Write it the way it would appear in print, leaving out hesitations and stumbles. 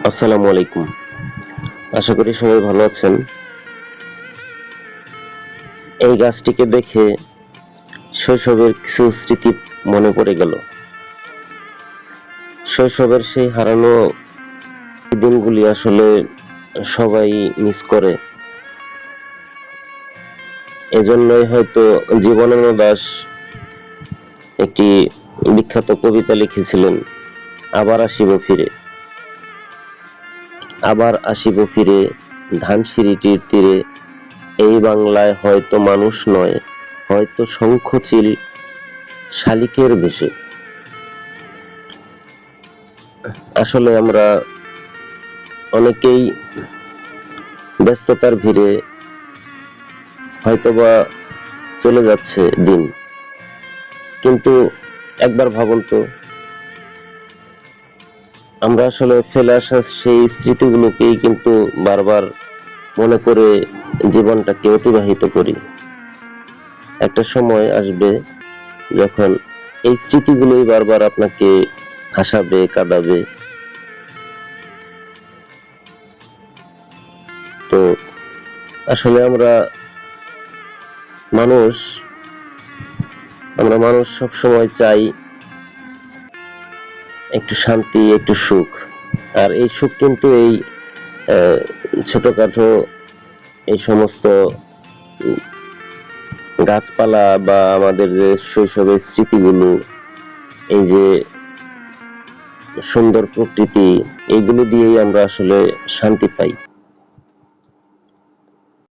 আসসালামু আলাইকুম। আশা করি সবাই ভালো আছেন। এই গাছটিকে দেখে শৈশবের কিছু স্মৃতি মনে পড়ে গেল। শৈশবের সেই হারানো দিনগুলি আসলে সবাই মিস করে। এজন্যই হয়তো জীবনানন্দ দাশ একটি বিখ্যাত কবিতা লিখেছিলেন, আবার আসিব ফিরে। আবার আসিব ফিরে ধানসিঁড়িটির তীরে, এই বাংলায় হয়তো মানুষ নয়, হয়তো শঙ্খচিল শালিকের বেশে। আসলে আমরা অনেকেই ব্যস্ততার ভিড়ে হয়তোবা চলে যাচ্ছে দিন, কিন্তু একবার ভাবুন তো, আমরা আসলে ফেলে আসা সেই স্মৃতিগুলোকেই কিন্তু বারবার মনে করে জীবনটাকে অতিবাহিত করি। একটা সময় আসবে যখন এই স্মৃতিগুলোই বারবার আপনাকে হাসাবে, কাঁদাবে। তো আসলে আমরা মানুষ সব সময় চাই একটু শান্তি, একটু সুখ। আর এই সুখ কিন্তু এই ছোটখাটো এই সমস্ত গাছপালা বা আমাদের যে শৈশবের স্মৃতিগুলো, এই যে সুন্দর প্রকৃতি, এইগুলো দিয়েই আমরা আসলে শান্তি পাই।